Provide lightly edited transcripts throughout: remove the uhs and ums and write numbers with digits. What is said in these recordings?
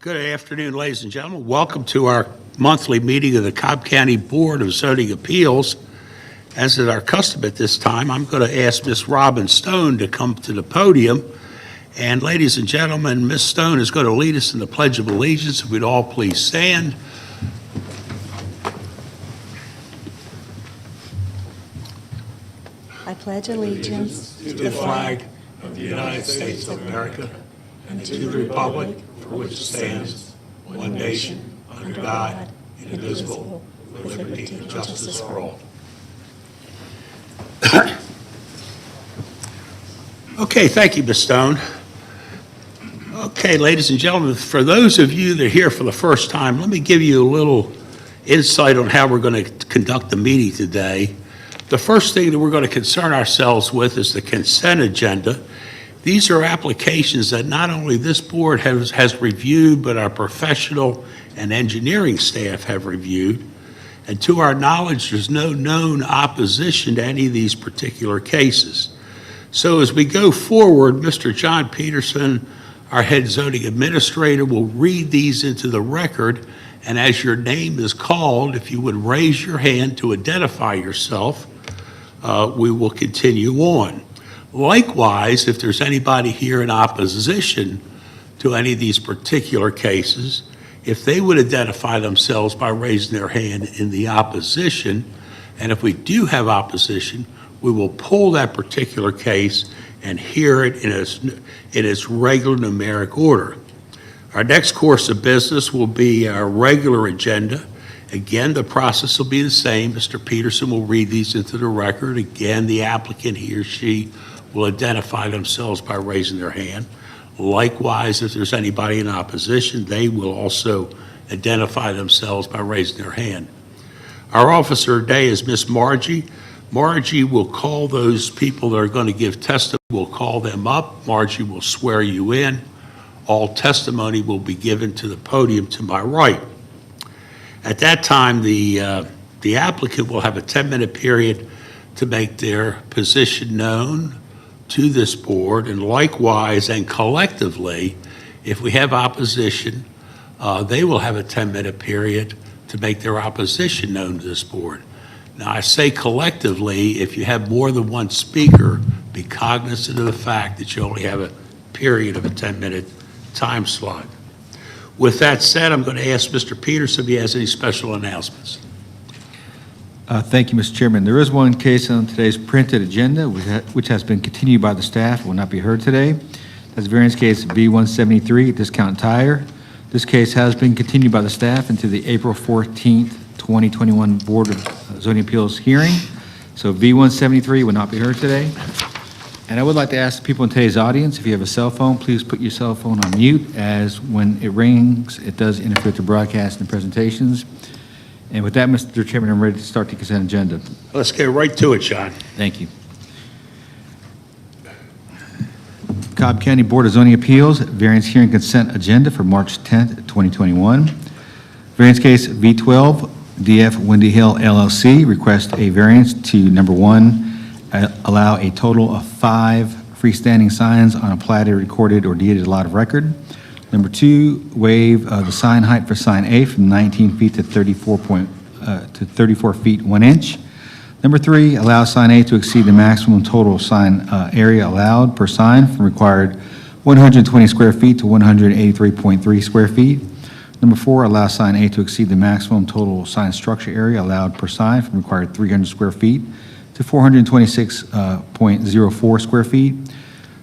Good afternoon, ladies and gentlemen. Welcome to our monthly meeting of the Cobb County Board of Zoning Appeals. As is our custom at this time, I'm going to ask Ms. Robin Stone to come to the podium. And ladies and gentlemen, Ms. Stone is going to lead us in the Pledge of Allegiance. If we'd all please stand. I pledge allegiance To the flag of the United States of America and to the republic for which it stands, one nation, under God, indivisible, with liberty and justice for all. Okay, thank you, Ms. Stone. Okay, ladies and gentlemen, for those of you that are here for the first time, let me give you a little insight on how we're going to conduct the meeting today. The first thing that we're going to concern ourselves with is the consent agenda. These are applications that not only this board has reviewed, but our professional and engineering staff have reviewed. And to our knowledge, there's no known opposition to any of these particular cases. So as we go forward, Mr. John Peterson, our head zoning administrator, will read these into the record. And as your name is called, if you would raise your hand to identify yourself, we will continue on. Likewise, if there's anybody here in opposition to any of these particular cases, if they would identify themselves by raising their hand in the opposition, and if we do have opposition, we will pull that particular case and hear it in its regular numeric order. Our next course of business will be our regular agenda. Again, the process will be the same. Mr. Peterson will read these into the record. Again, the applicant, he or she, will identify themselves by raising their hand. Likewise, if there's anybody in opposition, they will also identify themselves by raising their hand. Our officer today is Miss Margie. Margie will call those people that are going to give testimony. We'll call them up. Margie will swear you in. All testimony will be given to the podium to my right. At that time, the applicant will have a 10-minute period to make their position known to this board, and likewise and collectively, if we have opposition, they will have a 10-minute period to make their opposition known to this board. Now, I say collectively, if you have more than one speaker, be cognizant of the fact that you only have a period of a 10-minute time slot. With that said, I'm going to ask Mr. Peterson if he has any special announcements. Thank you, Mr. Chairman. There is one case on today's printed agenda which has been continued by the staff, will not be heard today. That's variance case V173, Discount Tire. This case has been continued by the staff into the April 14th, 2021 Board of Zoning Appeals hearing. So V173 will not be heard today. And I would like to ask the people in today's audience, if you have a cell phone, please put your cell phone on mute, as when it rings, it does interfere with the broadcast and presentations. And with that, Mr. Chairman, I'm ready to start the consent agenda. Let's get right to it, John. Thank you. Cobb County Board of Zoning Appeals, variance hearing consent agenda for March 10th, 2021. Variance case V12, DF Windy Hill LLC, request a variance to number 1, allow a total of 5 freestanding signs on a platted, recorded, or deeded lot of record. Number 2, waive the sign height for sign A from 19 feet to 34 feet 1 inch. Number 3, allow sign A to exceed the maximum total sign area allowed per sign from required 120 square feet to 183.3 square feet. Number 4, allow sign A to exceed the maximum total sign structure area allowed per sign from required 300 square feet to 426.04 square feet.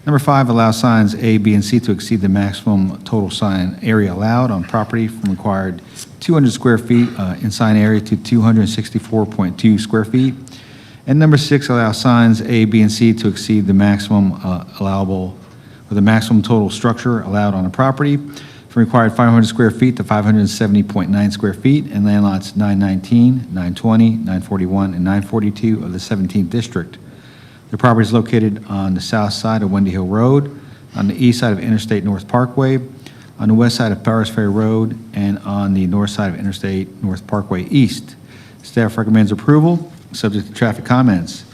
Number 5, allow signs A, B, and C to exceed the maximum total sign area allowed on property from required 200 square feet in sign area to 264.2 square feet. And number 6, allow signs A, B, and C to exceed the maximum allowable, or the maximum total structure allowed on a property from required 500 square feet to 570.9 square feet in land lots 919, 920, 941, and 942 of the 17th District. The property is located on the south side of Windy Hill Road, on the east side of Interstate North Parkway, on the west side of Powers Ferry Road, and on the north side of Interstate North Parkway East. Staff recommends approval, subject to traffic comments.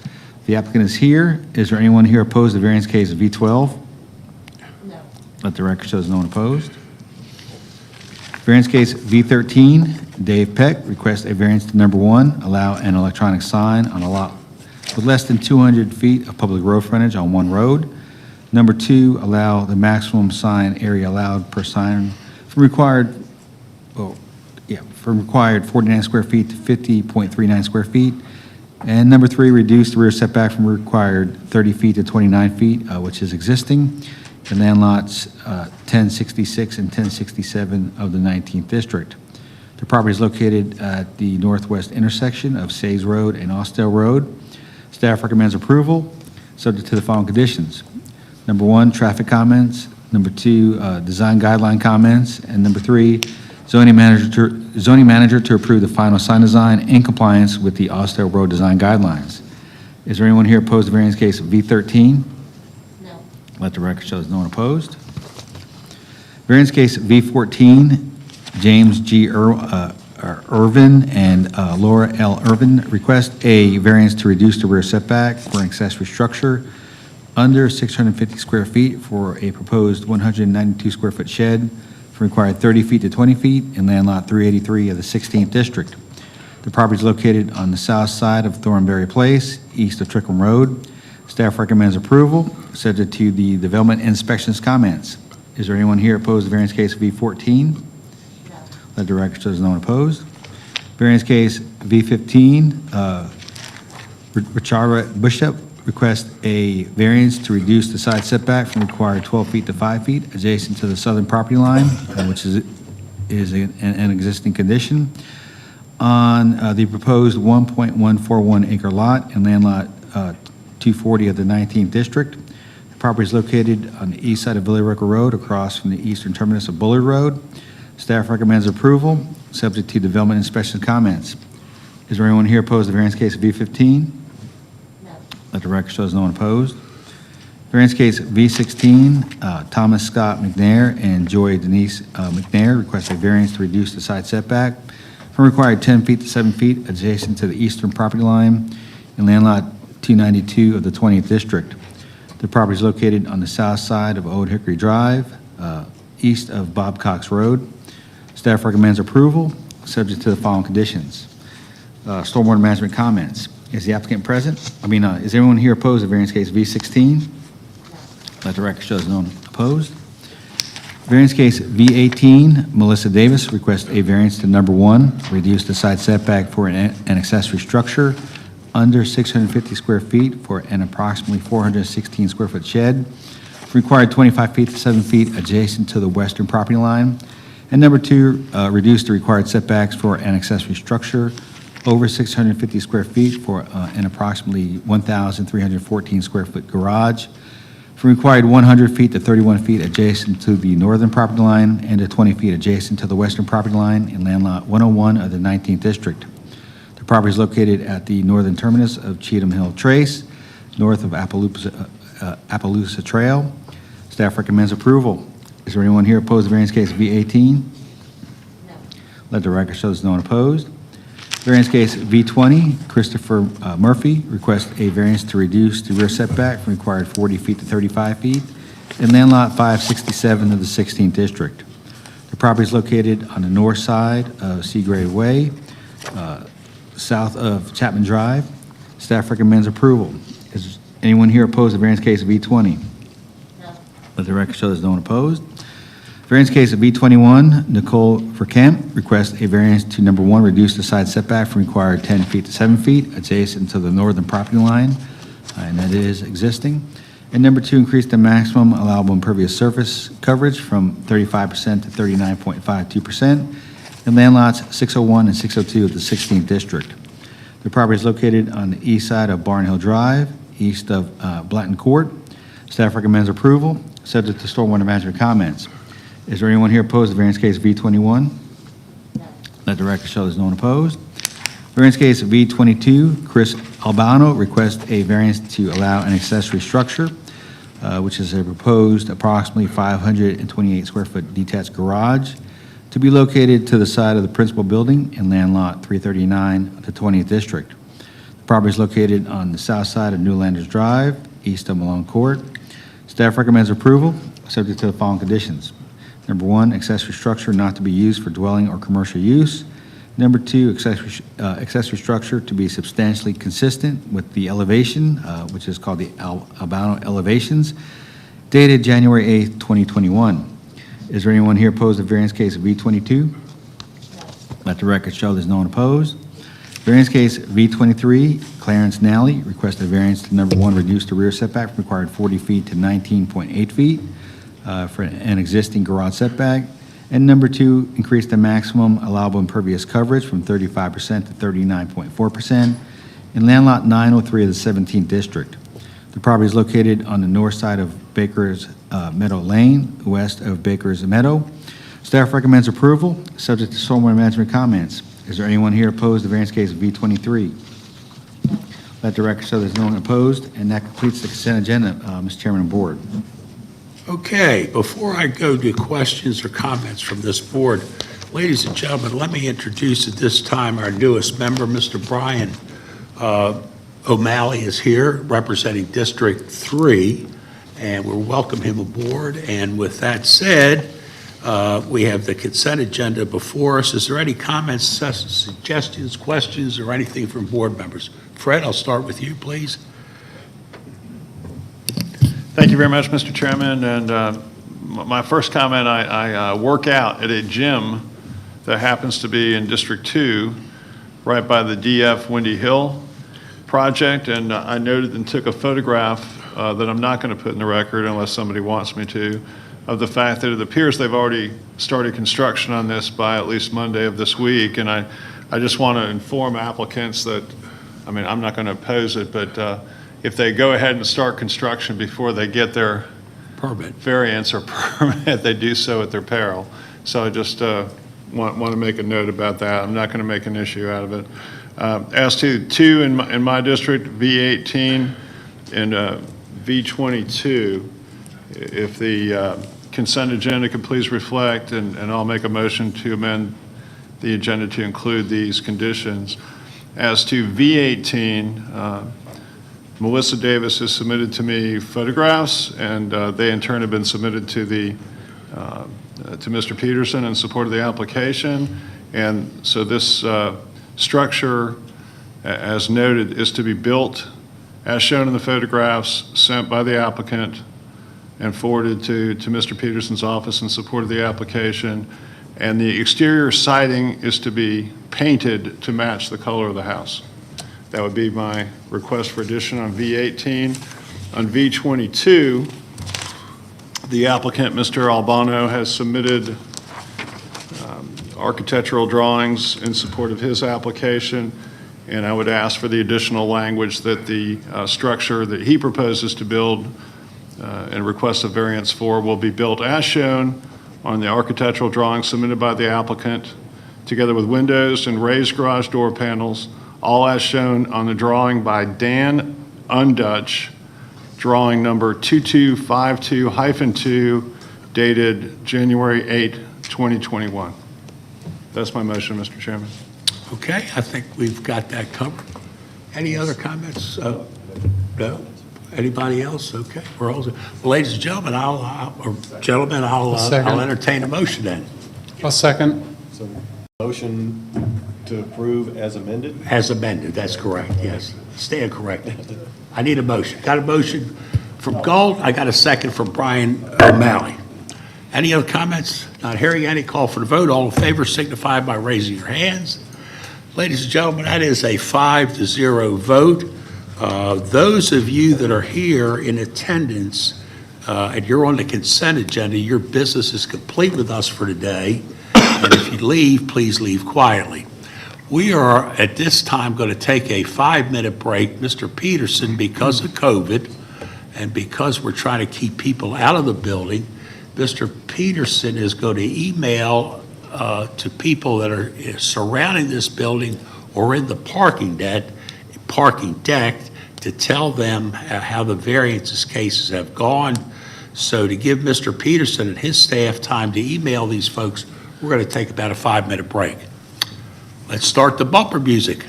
The applicant is here. Is there anyone here opposed to variance case V12? No. Let the record show there's no one opposed. Variance case V13, Dave Peck requests a variance to number 1, allow an electronic sign on a lot with less than 200 feet of public road frontage on one road. Number 2, allow the maximum sign area allowed per sign from required 49 square feet to 50.39 square feet. And number 3, reduce the rear setback from required 30 feet to 29 feet, which is existing, in land lots 1066 and 1067 of the 19th District. The property is located at the northwest intersection of Sayes Road and Austell Road. Staff recommends approval, subject to the following conditions. Number 1, traffic comments. Number 2, design guideline comments. And number 3, zoning manager to approve the final sign design in compliance with the Austell Road design guidelines. Is there anyone here opposed to variance case V13? No. Let the record show there's no one opposed. Variance case V14, James G. Irvin and Laura L. Irvin request a variance to reduce the rear setback for an accessory structure under 650 square feet for a proposed 192 square foot shed from required 30 feet to 20 feet in land lot 383 of the 16th District. The property is located on the south side of Thornberry Place, east of Trickham Road. Staff recommends approval, subject to the development inspections comments. Is there anyone here opposed to variance case V14? No. Let the record show there's no one opposed. Variance case V15, RICHARDA Bishop requests a variance to reduce the side setback from required 12 feet to 5 feet adjacent to the southern property line, which is an existing condition, on the proposed 1.141 acre lot in land lot 240 of the 19th District. The property is located on the east side of Village Rocker Road across from the eastern terminus of Bullard Road. Staff recommends approval, subject to development inspection comments. Is there anyone here opposed to variance case V15? No. Let the record show there's no one opposed. Variance case V16, Thomas Scott McNair and Joy Denise McNair request a variance to reduce the side setback from required 10 feet to 7 feet adjacent to the eastern property line in land lot 292 of the 20th District. The property is located on the south side of Old Hickory Drive, east of Bob Cox Road. Staff recommends approval, subject to the following conditions. Stormwater management comments. Is the applicant present? Is everyone here opposed to variance case V16? Let the record show there's no one opposed. Variance case V18, Melissa Davis requests a variance to number 1, reduce the side setback for an accessory structure under 650 square feet for an approximately 416 square foot shed, required 25 feet to 7 feet adjacent to the western property line. And number 2, reduce the required setbacks for an accessory structure over 650 square feet for an approximately 1,314 square foot garage, from required 100 feet to 31 feet adjacent to the northern property line and to 20 feet adjacent to the western property line in land lot 101 of the 19th District. The property is located at the northern terminus of Cheatham Hill Trace, north of Appaloosa Trail. Staff recommends approval. Is there anyone here opposed to variance case V18? No. Let the record show there's no one opposed. Variance case V20, Christopher Murphy requests a variance to reduce the rear setback from required 40 feet to 35 feet in land lot 567 of the 16th District. The property is located on the north side of Seagrave Way, south of Chapman Drive. Staff recommends approval. Is anyone here opposed to variance case V20? No. Let the record show there's no one opposed. Variance case of V21, Nicole Verkamp requests a variance to number 1, reduce the side setback from required 10 feet to 7 feet adjacent to the northern property line, and that is existing. And number 2, increase the maximum allowable impervious surface coverage from 35% to 39.52% in land lots 601 and 602 of the 16th District. The property is located on the east side of Barn Hill Drive, east of Blanton Court. Staff recommends approval, subject to stormwater management comments. Is there anyone here opposed to variance case V21? No. Let the record show there's no one opposed. Variance case V22, Chris Albano requests a variance to allow an accessory structure, which is a proposed approximately 528 square foot detached garage, to be located to the side of the principal building in land lot 339 of the 20th District. The property is located on the south side of Newlanders Drive, east of Malone Court. Staff recommends approval, subject to the following conditions. Number 1, accessory structure not to be used for dwelling or commercial use. Number 2, accessory structure to be substantially consistent with the elevation, which is called the Albano elevations, dated January 8th, 2021. Is there anyone here opposed to variance case V22? no, Let the record show there's no one opposed. Variance case V23, Clarence Nally requested a variance to number 1, reduce the rear setback from required 40 feet to 19.8 feet for an existing garage setback. And number 2, increase the maximum allowable impervious coverage from 35% to 39.4% in land lot 903 of the 17th district. The property is located on the north side of Baker's Meadow Lane, west of Baker's Meadow. Staff recommends approval, subject to stormwater management comments. Is there anyone here opposed to variance case V23? Let the record show there's no one opposed, and that completes the consent agenda, Mr. Chairman and Board. Okay, before I go to questions or comments from this board, ladies and gentlemen, let me introduce at this time our newest member, Mr. Brian O'Malley is here representing District 3, and we'll welcome him aboard. And with that said, we have the consent agenda before us. Is there any comments, suggestions, questions, or anything from board members? Fred, I'll start with you, please. Thank you very much, Mr. Chairman. And my first comment, I work out at a gym that happens to be in District 2, right by the DF Windy Hill project. And I noted and took a photograph that I'm not going to put in the record unless somebody wants me to, of the fact that it appears they've already started construction on this by at least Monday of this week. And I just want to inform applicants that, I mean, I'm not going to oppose it, but if they go ahead and start construction before they get their Permit. variance or permit, they do so at their peril. So I just want to make a note about that. I'm not going to make an issue out of it. As to 2 in my district, V18 and V22, if the consent agenda could please reflect, and I'll make a motion to amend the agenda to include these conditions. As to V18, Melissa Davis has submitted to me photographs, and they in turn have been submitted to to Mr. Peterson in support of the application. And so this structure, as noted, is to be built as shown in the photographs sent by the applicant and forwarded to Mr. Peterson's office in support of the application. And the exterior siding is to be painted to match the color of the house. That would be my request for addition on V18. On V22, the applicant, Mr. Albano, has submitted architectural drawings in support of his application, and I would ask for the additional language that the structure that he proposes to build and request a variance for will be built as shown on the architectural drawings submitted by the applicant, together with windows and raised garage door panels, all as shown on the drawing by Dan Undutch, drawing number 2252-2, dated January 8, 2021. That's my motion, Mr. Chairman. Okay, I think we've got that covered. Any other comments? No? Anybody else? Okay, we're all, well, ladies and gentlemen, I'll entertain a motion then. I'll second. So motion to approve as amended? As amended, that's correct, yes. Stand corrected. I need a motion. Got a motion from Gold, I got a second from Brian O'Malley. Any other comments? Not hearing any, call for the vote. All in favor signify by raising your hands. Ladies and gentlemen, that is a 5-0 vote. Those of you that are here in attendance and you're on the consent agenda, your business is complete with us for today. And if you leave, please leave quietly. We are at this time going to take a 5-minute break. Mr. Peterson, because of COVID and because we're trying to keep people out of the building, Mr. Peterson is going to email to people that are surrounding this building or in the parking deck to tell them how the variances cases have gone. So to give Mr. Peterson and his staff time to email these folks, we're going to take about a 5-minute break. Let's start the bumper music.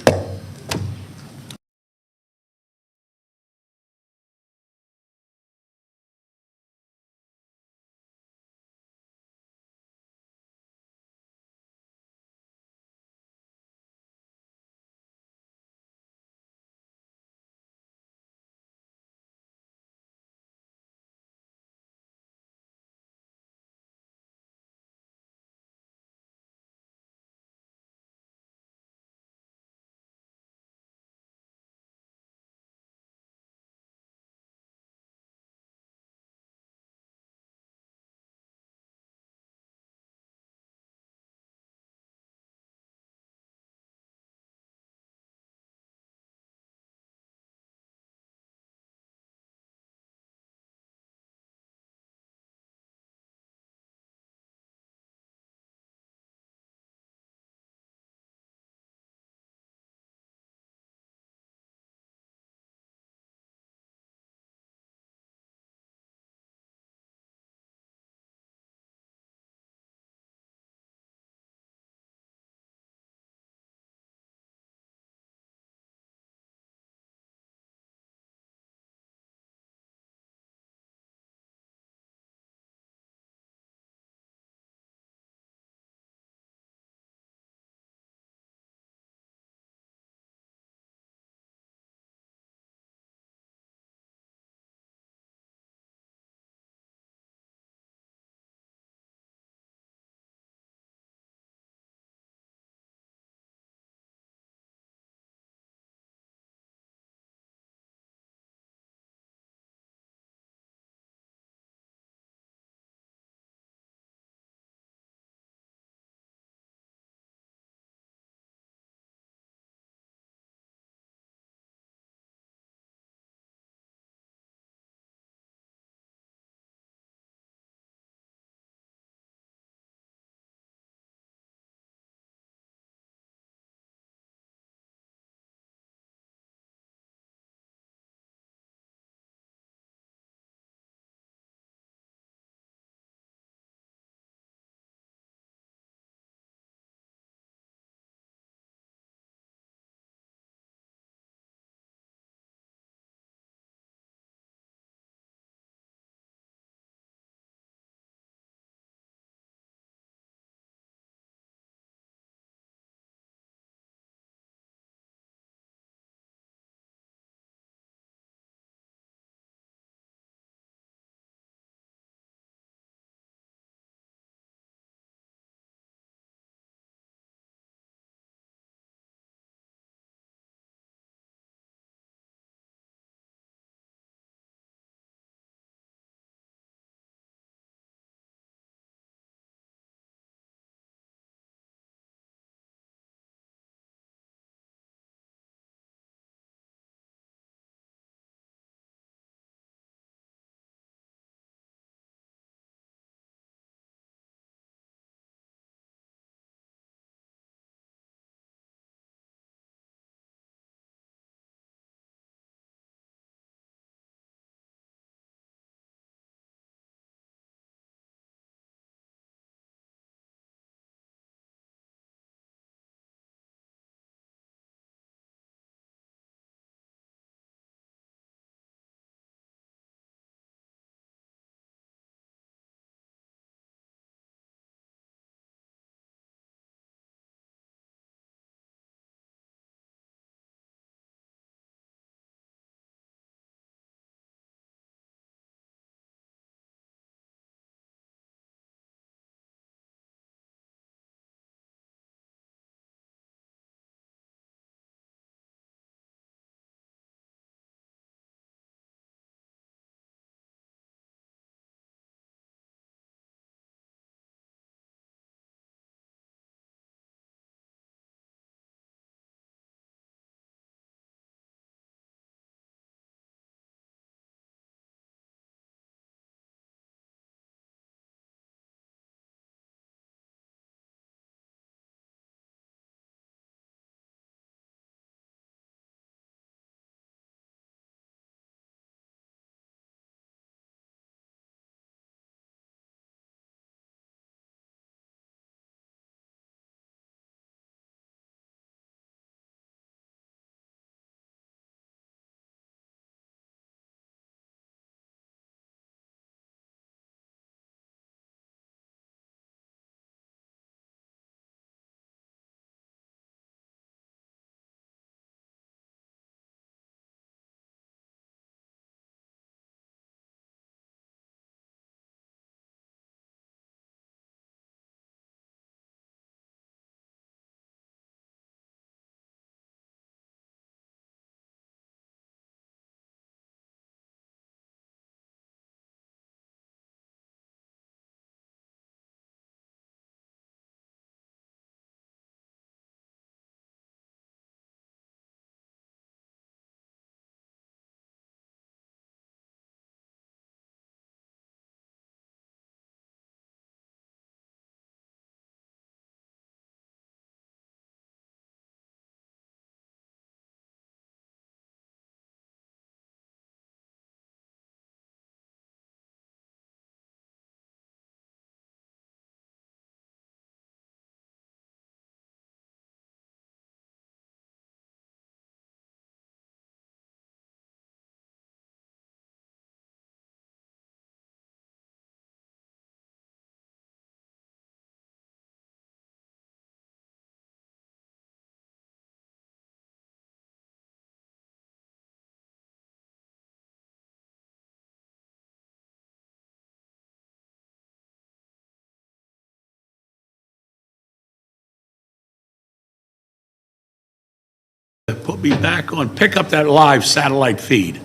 put me back on, pick up that live satellite feed.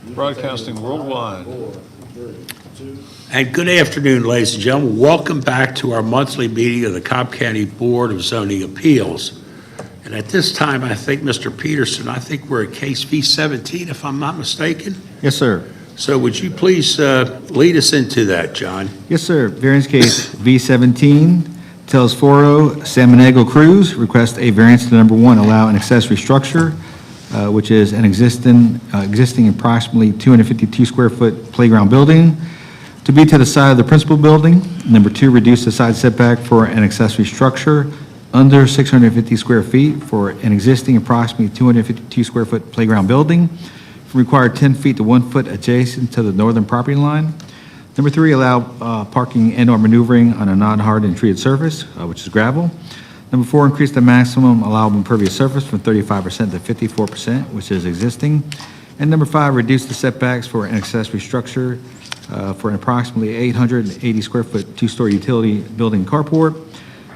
Broadcasting worldwide. And good afternoon, ladies and gentlemen. Welcome back to our monthly meeting of the Cobb County Board of Zoning Appeals. And at this time, I think, Mr. Peterson, I think we're at case V17, if I'm not mistaken. Yes, sir. So would you please lead us into that, John? Yes, sir. Variance case V17, Telesforo Salmonego Cruz, request a variance to number 1, allow an accessory structure, which is an existing approximately 252 square foot playground building, to be to the side of the principal building. Number 2, reduce the side setback for an accessory structure under 650 square feet for an existing approximately 252 square foot playground building, from required 10 feet to 1 foot adjacent to the northern property line. Number 3, allow parking and/or maneuvering on a non-hard and treated surface, which is gravel. Number 4, increase the maximum allowable impervious surface from 35% to 54%, which is existing. And number 5, reduce the setbacks for an accessory structure for an approximately 880 square foot two-story utility building carport,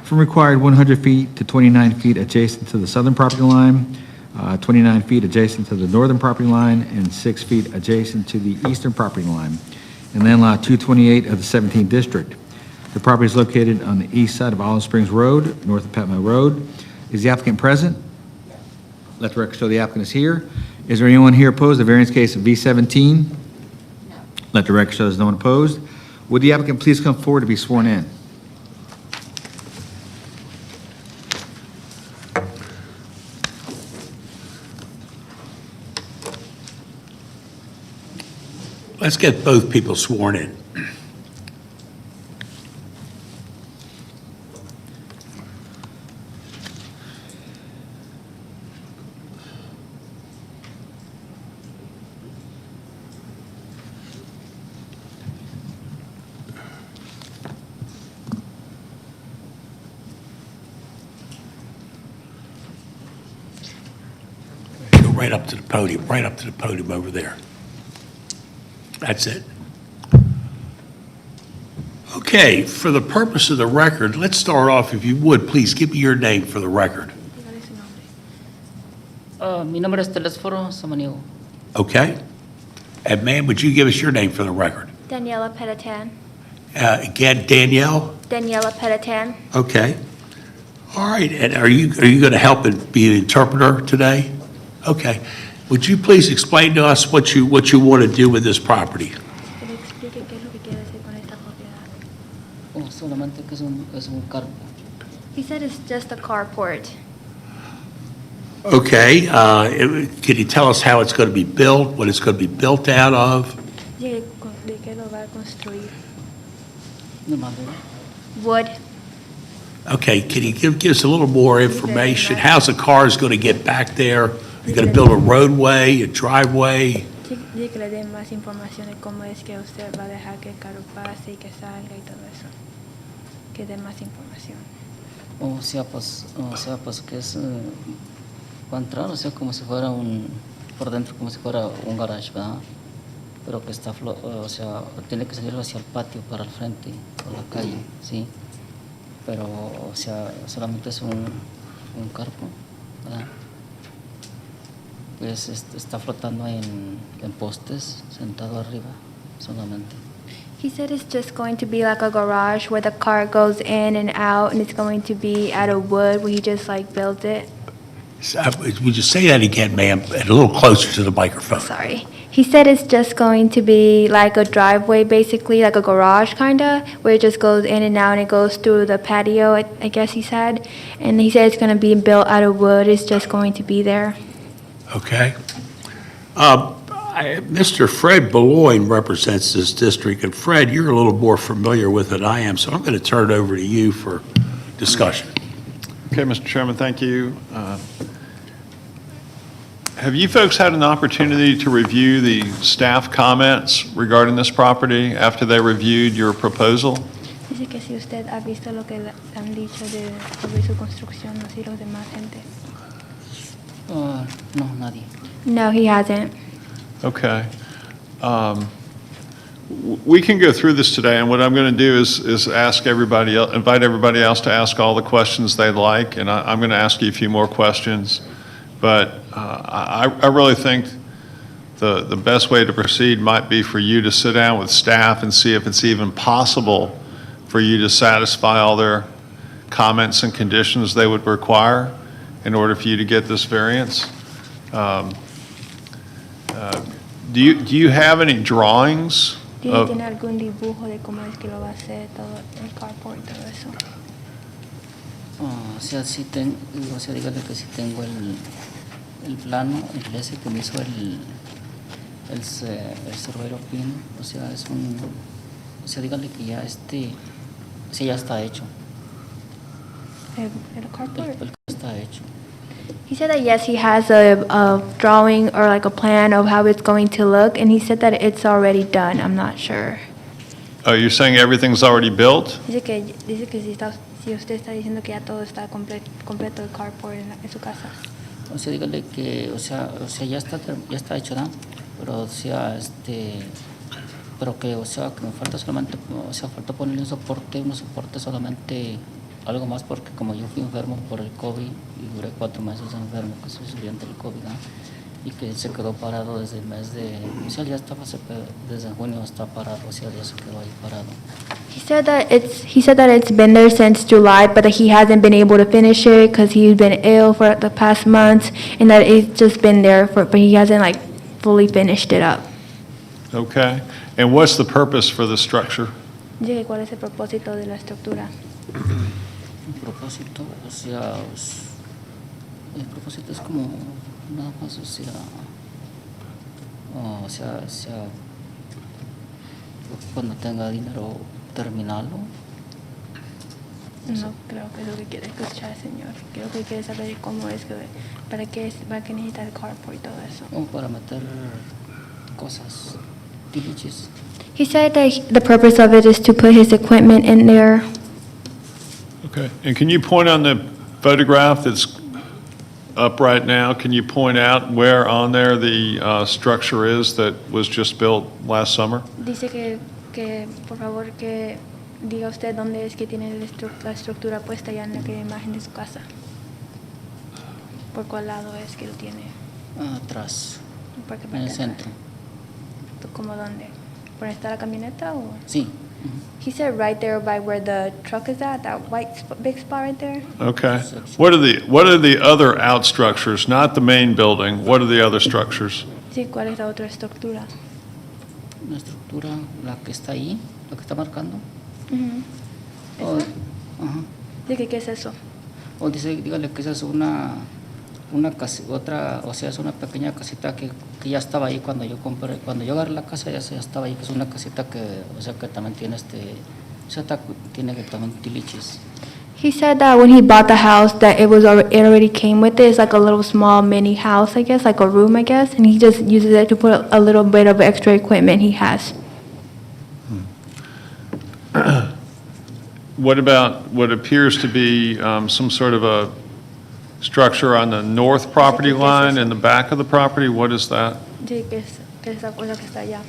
from required 100 feet to 29 feet adjacent to the southern property line, 29 feet adjacent to the northern property line, and 6 feet adjacent to the eastern property line, in land lot 228 of the 17th District. The property is located on the east side of Olive Springs Road, north of Patmore Road. Is the applicant present? Let the record show the applicant is here. Is there anyone here opposed to variance case of V17? No. Let the record show there's no one opposed. Would the applicant please come forward to be sworn in? Let's get both people sworn in. Go right up to the podium over there. That's it. Okay, for the purpose of the record, let's start off, if you would, please give me your name for the record. Mi nombre es Telesforo Samaniego. Okay? And ma'am, would you give us your name for the record? Daniela Pettitan. Again, Danielle? Daniela Pettitan. Okay. All right, and are you going to help and be an interpreter today? Okay. Would you please explain to us what you want to do with this property? Que le explique qué es lo que quiere hacer con esta propiedad. Oh, solamente que es un carpo. He said it's just a carport. Okay, can you tell us how it's going to be built, what it's going to be built out of? ¿De qué lo va a construir? De madera. Wood. Okay, can you give us a little more information? How's the cars going to get back there? You're going to build a roadway, a driveway? Dice que le den más información de cómo es que usted va a dejar que el carro pase y que salga y todo eso. Que dé más información. O sea, pues que es, va a entrar, o sea, como si fuera por dentro como si fuera un garage, ¿verdad? Pero que está, o sea, tiene que salir hacia el patio para el frente, por la calle, ¿sí? Pero, o sea, solamente es un carpo, ¿verdad? Pues está flotando en postes, sentado arriba, solamente. He said it's just going to be like a garage where the car goes in and out, and it's going to be out of wood where he just like built it. Would you say that again, ma'am, and a little closer to the microphone? Sorry. He said it's just going to be like a driveway, basically, like a garage, kind of, where it just goes in and out and it goes through the patio, I guess he said. And he said it's going to be built out of wood. It's just going to be there. Okay. Mr. Fred Beloin represents this district, and Fred, you're a little more familiar with it than I am, so I'm going to turn it over to you for discussion. Okay, Mr. Chairman, thank you. Have you folks had an opportunity to review the staff comments regarding this property after they reviewed your proposal? Dice que si usted ha visto lo que han dicho sobre su construcción, no sé los demás gente. No, nadie. No, he hasn't. Okay. We can go through this today, and what I'm going to do is ask everybody, invite everybody else to ask all the questions they'd like, and I'm going to ask you a few more questions. But I really think the best way to proceed might be for you to sit down with staff and see if it's even possible for you to satisfy all their comments and conditions they would require in order for you to get this variance. Do you have any drawings of? ¿Tiene algún dibujo de cómo es que lo va a hacer todo el carport y todo eso? O sea, o sea, dígale que sí tengo el plano, el ese que me hizo el surveyor pin, o sea, o sea, dígale que ya sí, ya está hecho, El carport? el que está hecho. He said that yes, he has a drawing or like a plan of how it's going to look, and he said that it's already done. I'm not sure. Oh, you're saying everything's already built? Dice que si usted está diciendo que ya todo está completo el carport en su casa. O sea, dígale que, o sea, ya está hecho, ¿no? Pero, o sea, pero que, o sea, que me falta solamente, o sea, falta ponerle un soporte solamente, algo más, porque como yo fui enfermo por el COVID y duré 4 meses enfermo, que soy estudiante del COVID, ¿no? Y que se quedó parado desde el mes de, o sea, ya estaba, desde junio está parado, o sea, ya se quedó ahí parado. He said that it's been there since July, but that he hasn't been able to finish it because he's been ill for the past months, and that it's just been there but he hasn't like fully finished it up. Okay. And what's the purpose for the structure? Dice que cuál es el propósito de la estructura. El propósito, o sea, el propósito es como nada más, o sea, cuando tenga dinero terminarlo. No creo que es lo que quiere escuchar, señor. Creo que quiere saber cómo es que, para qué necesita el carport y todo eso. O para meter cosas, tiliches. He said that the purpose of it is to put his equipment in there. Okay. And can you point on the photograph that's up right now? Can you point out where on there the structure is that was just built last summer? Dice que por favor que diga usted dónde es que tiene la estructura puesta ya en la imagen de su casa. ¿Por cuál lado es que lo tiene? Atrás, ¿Por qué en el parte centro. atrás? ¿Cómo dónde? ¿Por ahí está la camioneta o? Sí. He said right there by where the truck is at, that white big spot right there. Okay. What are the other out structures, not the main building? What are the other structures? Sí, ¿cuál es la otra estructura? La estructura, la que está ahí, la que está marcando. O, ¿Esa? ajá. Dice que ¿qué es eso? O dice, dígale que esa es otra, o sea, es una pequeña casita que ya estaba ahí cuando yo compré, cuando yo agarré la casa ya estaba ahí, que es una casita que, o sea, que también tiene o sea, tiene que también tiliches. He said that when he bought the house, that it already came with it. It's like a little small mini house, I guess, like a room, I guess, and he just uses it to put a little bit of extra equipment he has. What about what appears to be some sort of a structure on the north property line in the back of the property? What is that? Sí, que es esa cosa que está allá.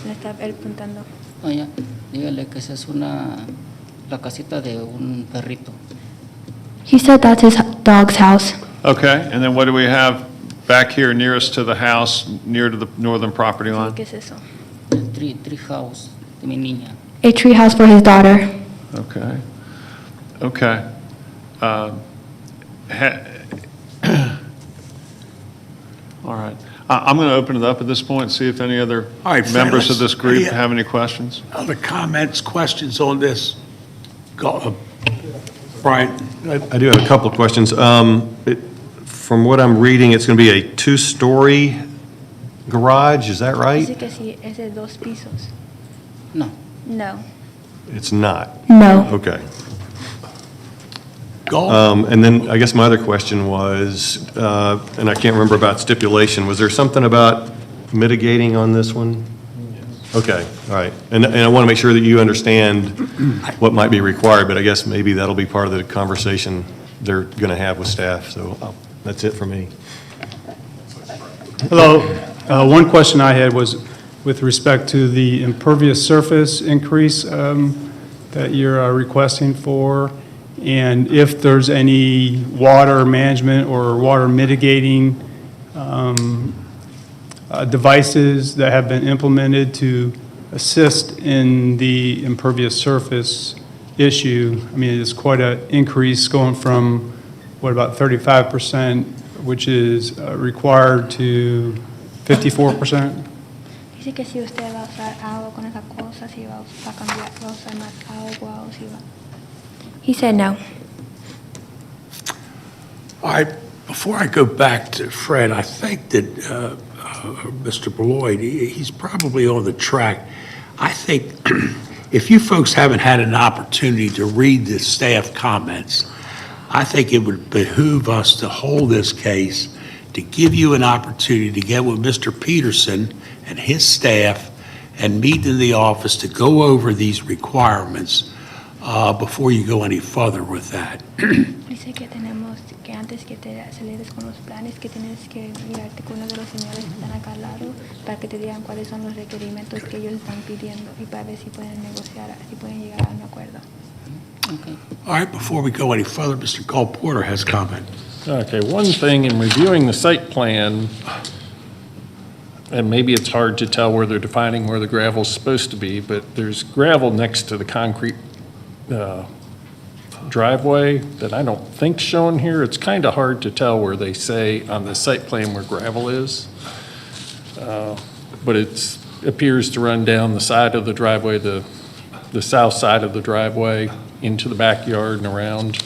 Le está él apuntando. Ah, ya, dígale que esa es la casita de un perrito. He said that's his dog's house. Okay, and then what do we have back here nearest to the house, near to the northern property Sí, line? ¿qué es eso? El tree house de mi niña. A tree house for his daughter. Okay. Okay. All right. I'm going to open it up at this point and see if any other All right, Fred, members of let's- this group yeah. have any questions. Other comments, questions on this? Brian? I do have a couple of questions. From what I'm reading, it's going to be a 2-story garage, is that right? Dice que sí, es de 2 pisos. No, No. It's not. No. Okay. Go. And then I guess my other question was, and I can't remember about stipulation, was there something about mitigating on this one? Okay, all right. And I want to make sure that you understand what might be required, but I guess maybe that'll be part of the conversation they're going to have with staff. So that's it for me. Hello. One question I had was with respect to the impervious surface increase that you're requesting for, and if there's any water management or water mitigating devices that have been implemented to assist in the impervious surface issue. I mean, it's quite an increase going from, what, about 35%, which is required, to 54%? Dice que si usted va a usar agua con esa cosa, si va a cambiar, va a usar más agua o si va. He said no. All right, before I go back to Fred, I think that Mr. Beloit, he's probably on the track. I think if you folks haven't had an opportunity to read the staff comments, I think it would behoove us to hold this case, to give you an opportunity to get with Mr. Peterson and his staff and meet in the office to go over these requirements before you go any further with that. Dice que tenemos que antes que te aceleres con los planes, que tienes que mirarte con uno de los señores que están acá al lado para que te digan cuáles son los requerimientos que ellos están pidiendo y para ver si pueden negociar, si pueden llegar a un acuerdo. Okay. All right, before we go any further, Mr. Cole Porter has comment. Okay, one thing in reviewing the site plan, and maybe it's hard to tell where they're defining where the gravel's supposed to be, but there's gravel next to the concrete driveway that I don't think's shown here. It's kind of hard to tell where they say on the site plan where gravel is. But it appears to run down the side of the driveway, the south side of the driveway, into the backyard and around.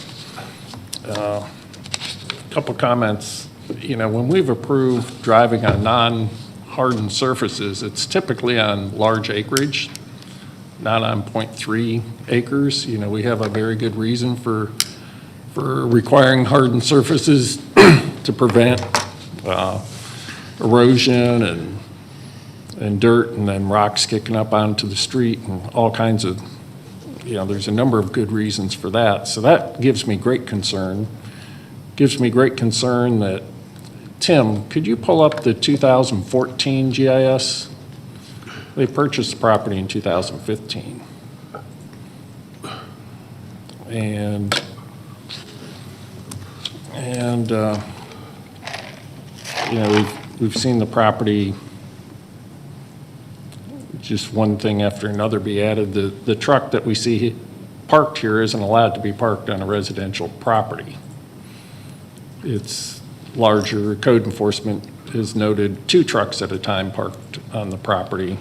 Couple comments. You know, when we've approved driving on non-hardened surfaces, it's typically on large acreage, not on 0.3 acres. You know, we have a very good reason for requiring hardened surfaces to prevent erosion and dirt and then rocks kicking up onto the street and all kinds of, you know, there's a number of good reasons for that. So that gives me great concern. Gives me great concern that, Tim, could you pull up the 2014 GIS? They purchased the property in 2015. And you know, we've seen the property, just one thing after another be added. The truck that we see parked here isn't allowed to be parked on a residential property. It's larger. Code enforcement has noted 2 trucks at a time parked on the property.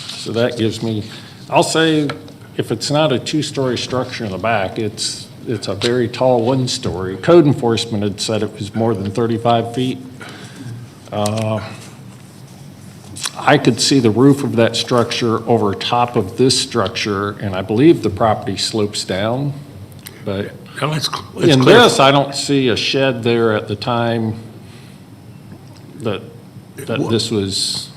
So that gives me, I'll say, if it's not a 2-story structure in the back, it's a very tall 1-story. Code enforcement had said it was more than 35 feet. I could see the roof of that structure over top of this structure, and I believe the property slopes down. But Now, let's in clear- this, I don't see a shed there at the time that this was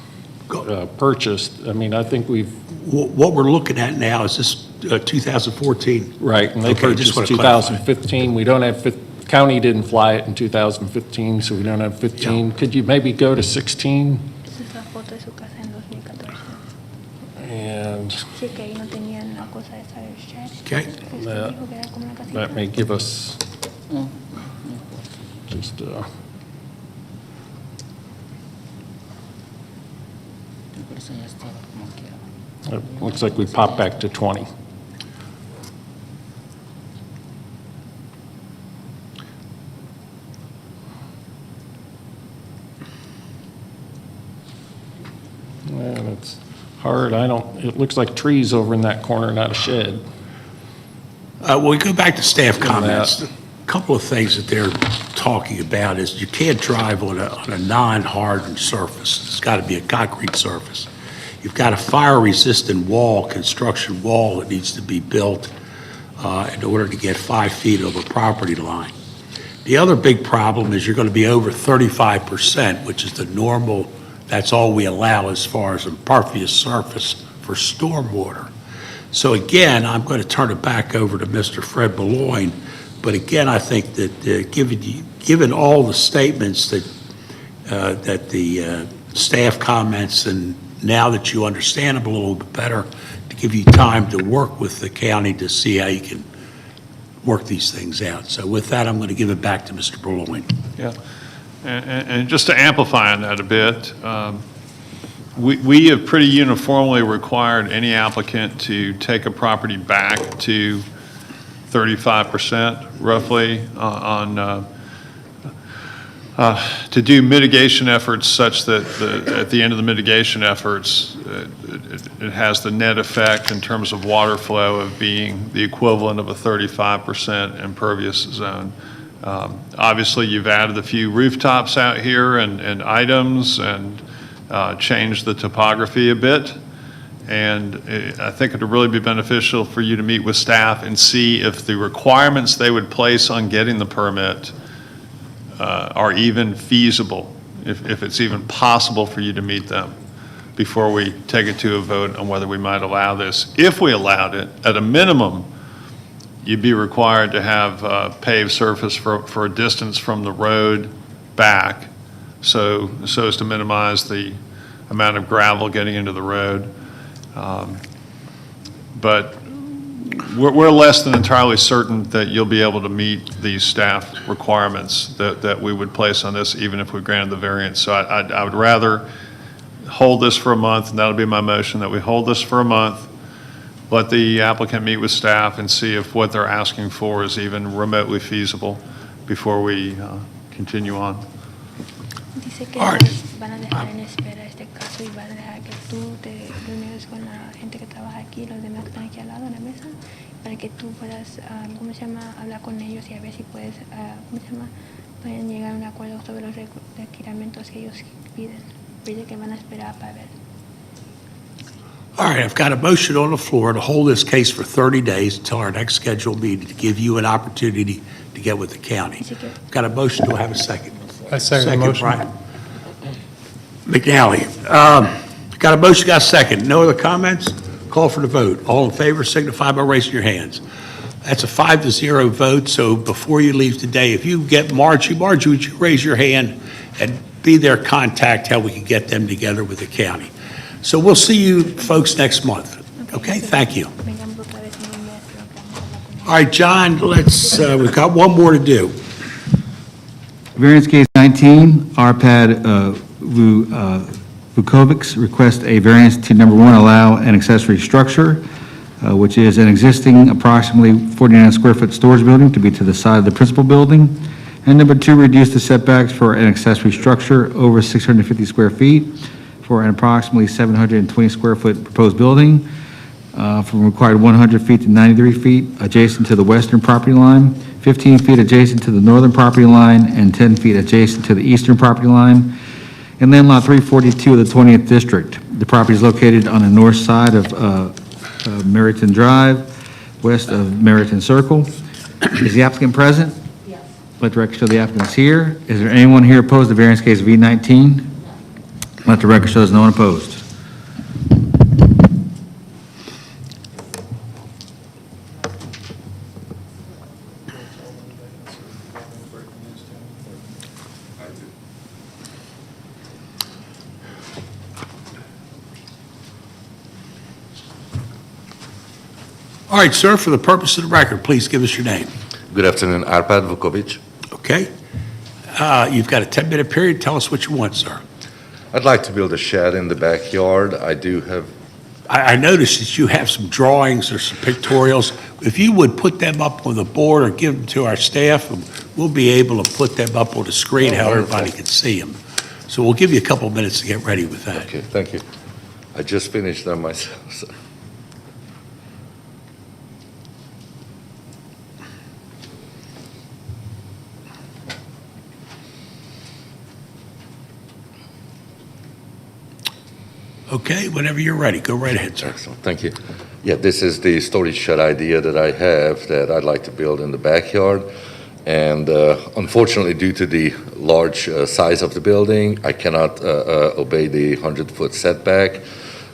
purchased. I mean, I think we've, What we're looking at now is this 2014. right, and they Okay, just purchased wanna clarify. 2015. We don't have, county didn't fly it in 2015, so we don't have 15. Could you maybe go to 16? Esa es la foto de su casa en 2014. And Sí, que ahí no tenían una cosa esa del shed. Okay. Que usted That- dijo que era como una casita. that may give us Mm. just, Por eso ya estaba como que. it looks like we popped back to 20. And it's hard, it looks like trees over in that corner, not a shed. Well, we go back to staff comments. that. A couple of things that they're talking about is you can't drive on a non-hardened surface. It's got to be a concrete surface. You've got a fire-resistant wall, construction wall that needs to be built in order to get 5 feet over property line. The other big problem is you're going to be over 35%, which is the normal, that's all we allow as far as impervious surface for stormwater. So again, I'm going to turn it back over to Mr. Fred Beloit, but again, I think that given all the statements that that the staff comments, and now that you understand them a little bit better, to give you time to work with the county to see how you can work these things out. So with that, I'm going to give it back to Mr. Burloin. Yeah. And just to amplify on that a bit, we have pretty uniformly required any applicant to take a property back to 35% roughly to do mitigation efforts such that at the end of the mitigation efforts, it has the net effect in terms of water flow of being the equivalent of a 35% impervious zone. Obviously, you've added a few rooftops out here and items and changed the topography a bit. And I think it would really be beneficial for you to meet with staff and see if the requirements they would place on getting the permit are even feasible, if it's even possible for you to meet them before we take it to a vote on whether we might allow this. If we allowed it, at a minimum, you'd be required to have paved surface for a distance from the road back, so as to minimize the amount of gravel getting into the road. But we're less than entirely certain that you'll be able to meet these staff requirements that we would place on this, even if we granted the variance. So I would rather hold this for a month, and that'll be my motion, that we hold this for a month, let the applicant meet with staff and see if what they're asking for is even remotely feasible before we continue on. Dice que All right. van a dejar en espera este caso y van a dejar que tú te reúnes con la gente que trabaja aquí, los demás que están aquí al lado en la mesa, para que tú puedas, ¿cómo se llama?, hablar con ellos y a ver si puedes, ¿cómo se llama?, pueden llegar a un acuerdo sobre los requerimientos que ellos piden. Pide que van a esperar para ver. All right, I've got a motion on the floor to hold this case for 30 days until our next scheduled meeting to give you an opportunity to get with the county. Dice que I've got a motion. Do I have a second? I second the motion. Brian. McNally. Got a motion, got a second. No other comments? Call for the vote. All in favor signify by raising your hands. That's a 5-0 vote, so before you leave today, if you get Margie, would you raise your hand and be their contact, how we can get them together with the county. So we'll see you folks next month. Okay, thank you. vengamos otra vez en un mes, creo que vamos a hablar con ellos. All right, John, we've got one more to do. Variance case 19, Arpad Vukovics request a variance to number 1, allow an accessory structure, which is an existing approximately 49 square foot storage building to be to the side of the principal building. And number 2, reduce the setbacks for an accessory structure over 650 square feet for an approximately 720 square foot proposed building from required 100 feet to 93 feet adjacent to the western property line, 15 feet adjacent to the northern property line, and 10 feet adjacent to the eastern property line. And then lot 342 of the 20th District. The property is located on the north side of Meriton Drive, west of Meriton Circle. Is the applicant present? Yes. Let the record show the applicant is here. Is there anyone here opposed to variance case V19? Let the record show there's no one opposed. All right, sir, for the purpose of the record, please give us your name. Good afternoon, Arpad Vukovic. Okay? You've got a 10-minute period. Tell us what you want, sir. I'd like to build a shed in the backyard. I do have, I noticed that you have some drawings or some pictorials. If you would put them up on the board or give them to our staff, we'll be able to put them up on the screen how everybody can see them. So we'll give you a couple of minutes to get ready with that. okay, thank you. I just finished them myself, so. Okay, whenever you're ready, go right ahead, sir. Excellent, thank you. Yeah, this is the storage shed idea that I have that I'd like to build in the backyard. And unfortunately, due to the large size of the building, I cannot obey the 100-foot setback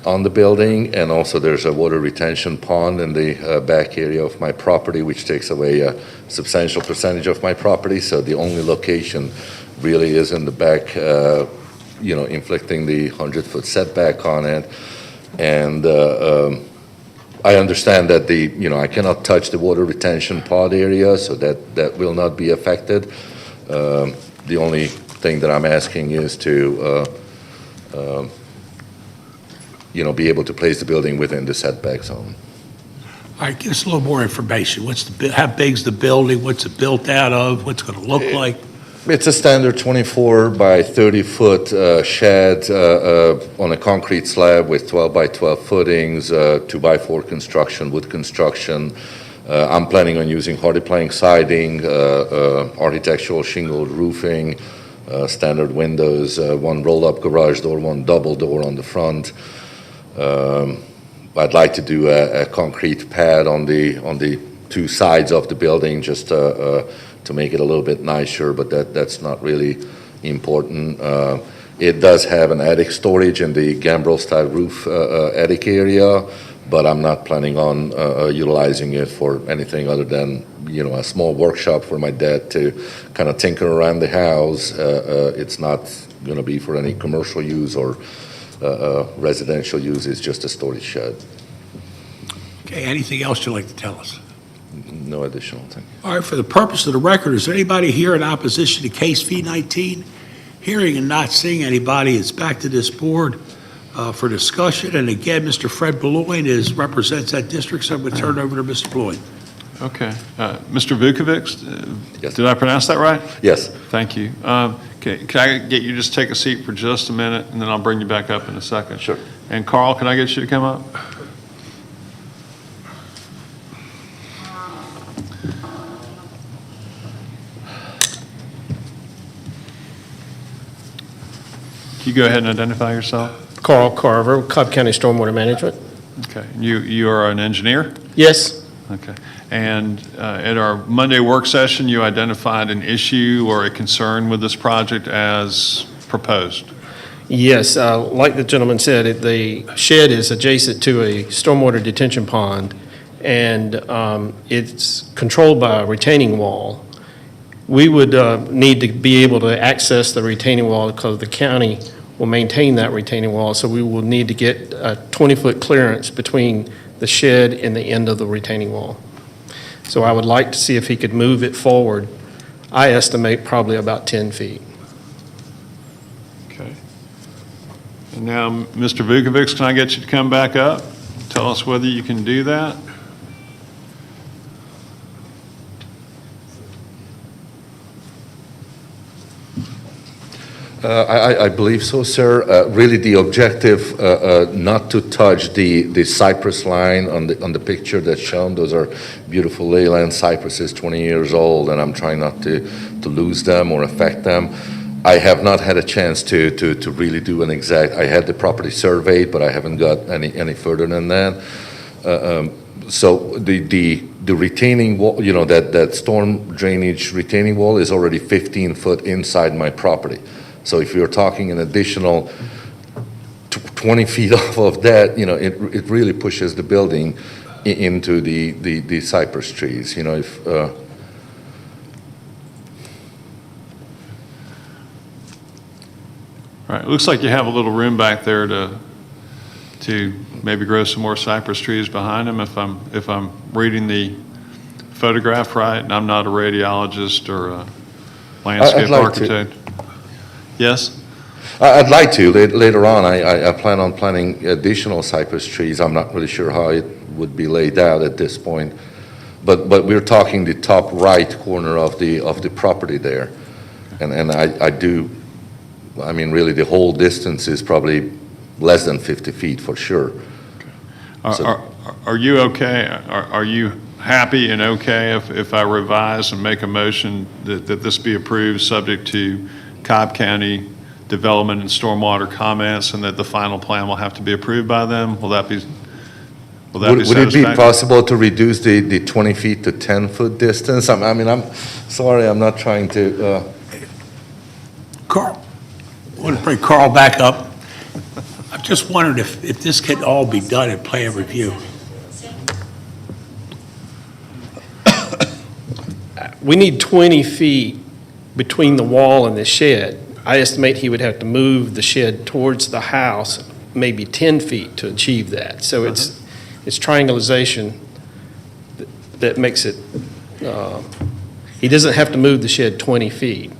on the building. And also, there's a water retention pond in the back area of my property, which takes away a substantial percentage of my property. So the only location really is in the back, inflicting the 100-foot setback on it. And I understand that I cannot touch the water retention pond area, so that will not be affected. The only thing that I'm asking is to, be able to place the building within the setback zone. All right, give us a little more information. How big's the building? What's it built out of? What's it going to look like? It's a standard 24 by 30-foot shed on a concrete slab with 12 by 12 footings, 2x4 construction, wood construction. I'm planning on using hardy plank siding, architectural shingled roofing, standard windows, one roll-up garage door, one double door on the front. I'd like to do a concrete pad on the two sides of the building just to make it a little bit nicer, but that's not really important. It does have an attic storage in the gambrel-style roof attic area, but I'm not planning on utilizing it for anything other than, a small workshop for my dad to kind of tinker around the house. It's not going to be for any commercial use or residential use. It's just a storage shed. Okay, anything else you'd like to tell us? No additional thing. All right, for the purpose of the record, is there anybody here in opposition to case V19? Hearing and not seeing anybody, it's back to this board for discussion. And again, Mr. Fred Beloin represents that district, so I'm going to turn it over to Mr. Beloin. Okay. Mr. Vukovic, Yes. did I pronounce that right? Yes. Thank you. Okay, can I get you to just take a seat for just a minute, and then I'll bring you back up in a second? Sure. And Carl, can I get you to come up? Can you go ahead and identify yourself? Carl Carver, Cobb County Stormwater Management. Okay. You are an engineer? Yes, Okay. And at our Monday work session, you identified an issue or a concern with this project as proposed. yes. Like the gentleman said, the shed is adjacent to a stormwater detention pond, and it's controlled by a retaining wall. We would need to be able to access the retaining wall because the county will maintain that retaining wall, so we will need to get a 20-foot clearance between the shed and the end of the retaining wall. So I would like to see if he could move it forward. I estimate probably about 10 feet. Okay. And now, Mr. Vukovic, can I get you to come back up? Tell us whether you can do that? I believe so, sir. Really, the objective, not to touch the cypress line on the picture that's shown. Those are beautiful leyland cypresses, 20 years old, and I'm trying not to lose them or affect them. I have not had a chance to really do an exact. I had the property surveyed, but I haven't got any further than that. So the retaining wall, that storm drainage retaining wall is already 15 foot inside my property. So if you're talking an additional 20 feet off of that, it really pushes the building into the cypress trees. If All right, it looks like you have a little room back there to maybe grow some more cypress trees behind them, if I'm reading the photograph right, and I'm not a radiologist or a landscape I'd like architect. Yes? I'd like to. Later on, I plan on planting additional cypress trees. I'm not really sure how it would be laid out at this point. But we're talking the top right corner of the property there. And I do, really the whole distance is probably less than 50 feet for sure. Are you okay? Are you happy and okay if I revise and make a motion that this be approved subject to Cobb County Development and Stormwater comments, and that the final plan will have to be approved by them? Will that be Would it be satisfactory? possible to reduce the 20 feet to 10-foot distance? I'm sorry, I'm not trying to, Carl, I want to bring Carl back up. I'm just wondering if this can all be done at plan review. We need 20 feet between the wall and the shed. I estimate he would have to move the shed towards the house maybe 10 feet to achieve that. So it's triangulation that makes it, he doesn't have to move the shed 20 feet.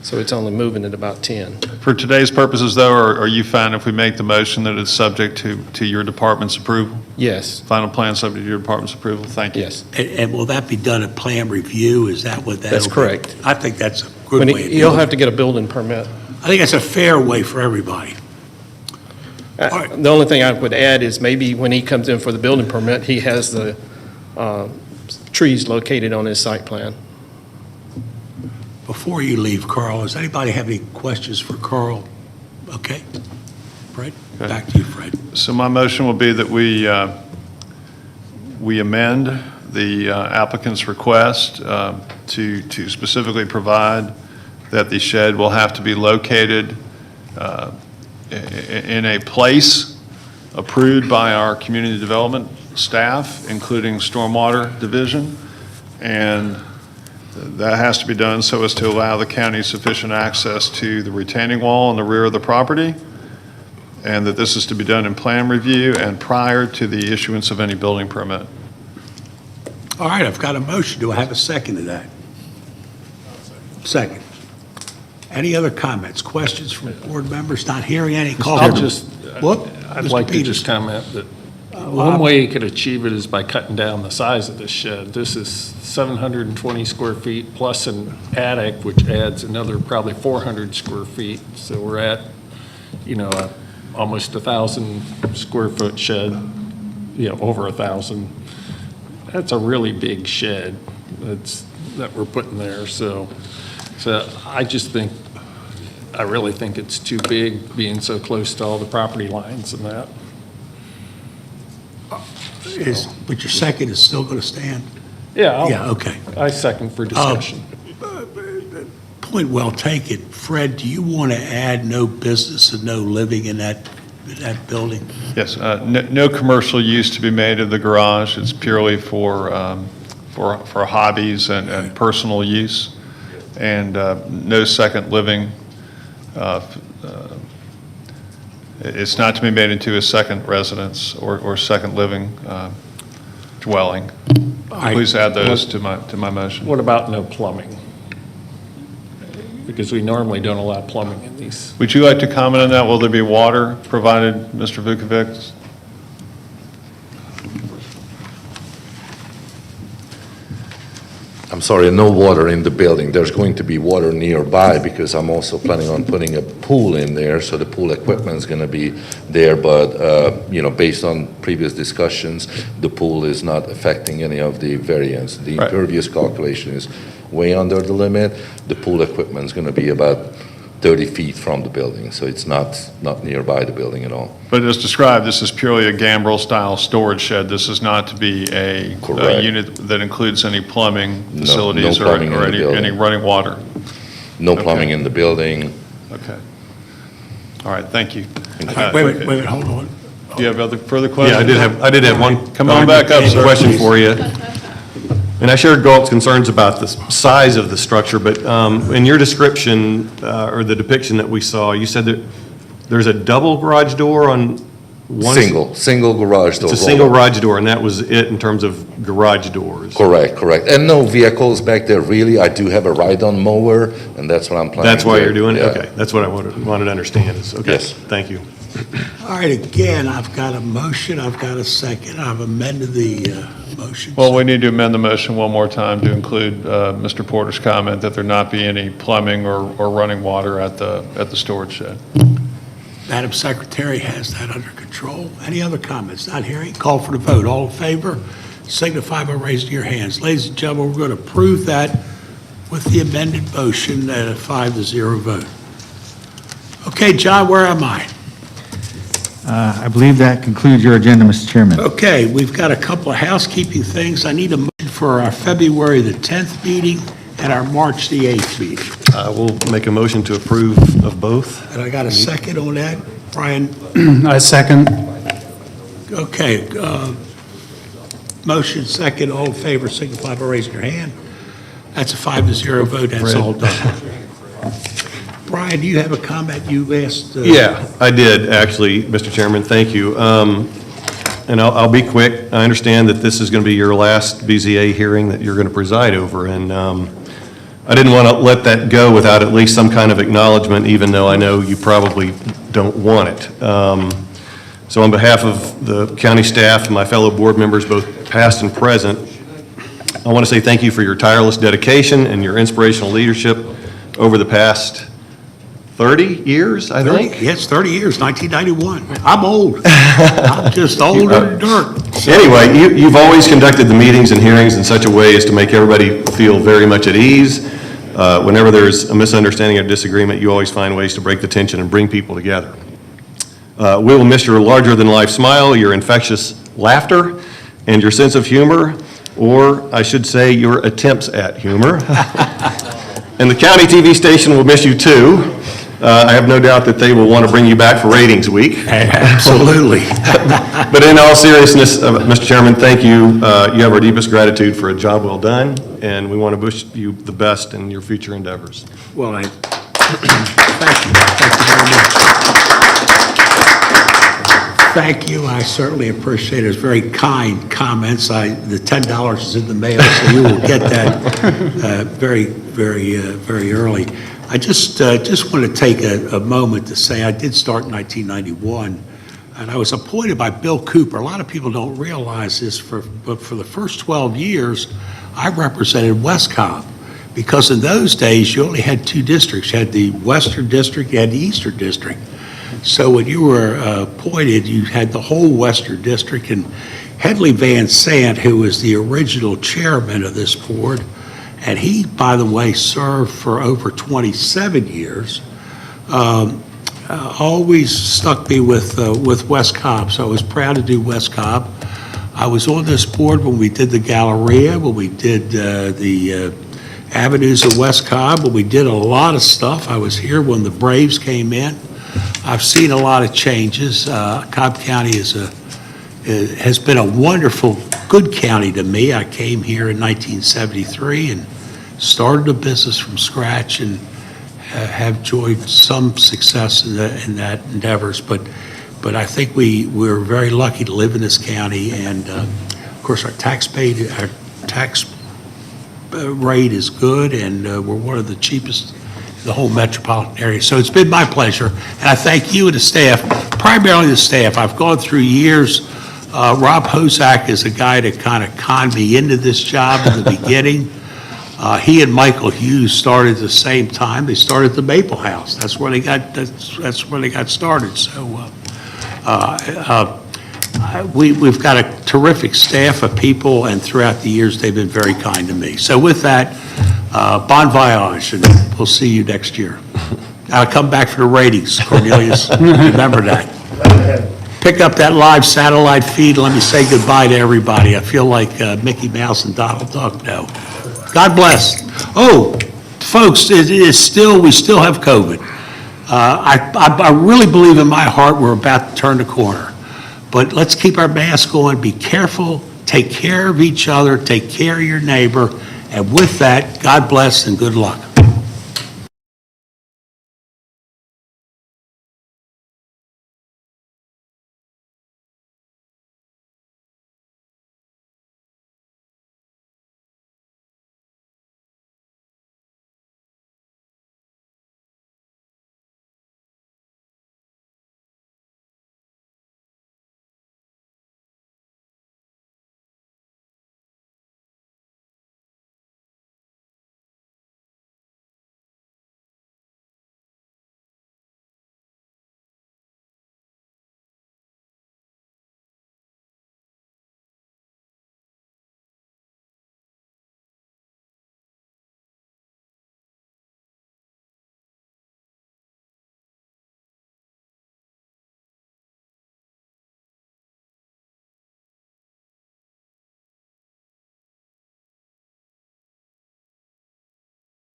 So it's only moving it about 10. For today's purposes, though, are you fine if we make the motion that it's subject to your department's approval? Yes, Final plan subject to your department's approval? Thank you. yes. And will that be done at plan review? Is that what that? That's correct. I think that's a good When way of he'll doing have it. to get a building permit. I think that's a fair way for everybody. All right. The only thing I would add is maybe when he comes in for the building permit, he has the trees located on his site plan. Before you leave, Carl, does anybody have any questions for Carl? Okay. Fred, back to you, Fred. So my motion will be that we amend the applicant's request to specifically provide that the shed will have to be located in a place approved by our community development staff, including stormwater division, and that has to be done so as to allow the county sufficient access to the retaining wall in the rear of the property, and that this is to be done in plan review and prior to the issuance of any building permit. All right, I've got a motion. Do I have a second to that? Second. Any other comments, questions from board members? Not hearing any? Call I'll for the- just, Whoop, I'd Mr. like to Peters. just comment that one way you could achieve it is by cutting down the size of this shed. This is 720 square feet plus an attic, which adds another probably 400 square feet. So we're at, almost 1,000 square foot shed, over 1,000. That's a really big shed that we're putting there. So I really think it's too big, being so close to all the property lines and that. But your second is still going to stand? Yeah, Yeah, okay. I second for discussion. Point well taken. Fred, do you want to add no business and no living in that building? Yes, no commercial use to be made of the garage. It's purely for hobbies and personal use, and no second living. It's not to be made into a second residence or second living dwelling. right. Please add those to my motion. What about no plumbing? Because we normally don't allow plumbing in these. Would you like to comment on that? Will there be water provided, Mr. Vukovic? I'm sorry, no water in the building. There's going to be water nearby because I'm also planning on putting a pool in there, so the pool equipment is going to be there, but, based on previous discussions, the pool is not affecting any of the variance. The Right. impervious calculation is way under the limit. The pool equipment is going to be about 30 feet from the building, so it's not nearby the building at all. But as described, this is purely a gambrel-style storage shed. This is not to be a Correct. unit that includes any plumbing No facilities plumbing in or the building. any running water. No Okay. plumbing in the building. Okay. All right, thank you. Wait a minute, hold on. Do you have further Yeah, questions? I did have one. Come on back up, sir. Question for you. And I shared Galt's concerns about the size of the structure, but in your description, or the depiction that we saw, you said that there's a double garage door on one? Single garage door. It's a single garage door, and that was it in terms of garage doors? Correct. And no vehicles back there, really. I do have a ride-on mower, and that's what I'm planning. That's why to- you're doing it? yeah. Okay, that's what I wanted to understand is, okay, Yes. thank you. All right, again, I've got a motion, I've got a second, I've amended the motion. Well, we need to amend the motion one more time to include Mr. Porter's comment that there not be any plumbing or running water at the storage shed. Madam Secretary has that under control. Any other comments? Not hearing, call for the vote. All in favor, signify by raising your hands. Ladies and gentlemen, we're going to approve that with the amended motion at a 5-0 vote. Okay, John, where am I? I believe that concludes your agenda, Mr. Chairman. Okay, we've got a couple of housekeeping things. I need a motion for our February the 10th meeting and our March the 8th meeting. I will make a motion to approve of both. And I got a second on that. Brian, I second. okay. Motion second, all in favor, signify by raising your hand. That's a 5-0 vote, that's all done. Brian, do you have a comment you asked? Yeah, I did, actually, Mr. Chairman, thank you. And I'll be quick. I understand that this is going to be your last BZA hearing that you're going to preside over, and I didn't want to let that go without at least some kind of acknowledgement, even though I know you probably don't want it. So on behalf of the county staff and my fellow board members, both past and present, I want to say thank you for your tireless dedication and your inspirational leadership over the past 30 years, I think? Yes, 30 years, 1991. I'm old. I'm just older than dirt. So- Anyway, you've always conducted the meetings and hearings in such a way as to make everybody feel very much at ease. Whenever there's a misunderstanding or disagreement, you always find ways to break the tension and bring people together. We will miss your larger-than-life smile, your infectious laughter, and your sense of humor, or I should say, your attempts at humor. And the county TV station will miss you too. I have no doubt that they will want to bring you back for ratings week. Absolutely. But in all seriousness, Mr. Chairman, thank you. You have our deepest gratitude for a job well done, and we want to wish you the best in your future endeavors. Well, thank you. Thank you very much. Thank you. I certainly appreciate it. It's very kind comments. The $10 is in the mail, so you will get that very early. I just want to take a moment to say I did start in 1991, and I was appointed by Bill Cooper. A lot of people don't realize this, but for the first 12 years, I represented West Cobb, because in those days, you only had 2 districts. You had the Western District, you had the Eastern District. So when you were appointed, you had the whole Western District, and Hedley Van Sant, who was the original chairman of this board, and he, by the way, served for over 27 years, always stuck me with West Cobb, so I was proud to do West Cobb. I was on this board when we did the Galleria, when we did the Avenues of West Cobb, when we did a lot of stuff. I was here when the Braves came in. I've seen a lot of changes. Cobb County has been a wonderful, good county to me. I came here in 1973 and started a business from scratch, and have enjoyed some success in that endeavors. But I think we're very lucky to live in this county, and of course our tax rate is good, and we're one of the cheapest in the whole metropolitan area. So it's been my pleasure, and I thank you and the staff, primarily the staff. I've gone through years. Rob Hozak is a guy that kind of conned me into this job in the beginning. He and Michael Hughes started at the same time. They started the Maple House. That's where they got started. So we've got a terrific staff of people, and throughout the years they've been very kind to me. So with that, bon voyage, and we'll see you next year. I'll come back for the ratings, Cornelius. Remember that. Pick up that live satellite feed. Let me say goodbye to everybody. I feel like Mickey Mouse and Donald Duck now. God bless. Oh, folks, we still have COVID. I really believe in my heart we're about to turn the corner. But let's keep our masks on, be careful, take care of each other, take care of your neighbor, and with that, God bless and good luck.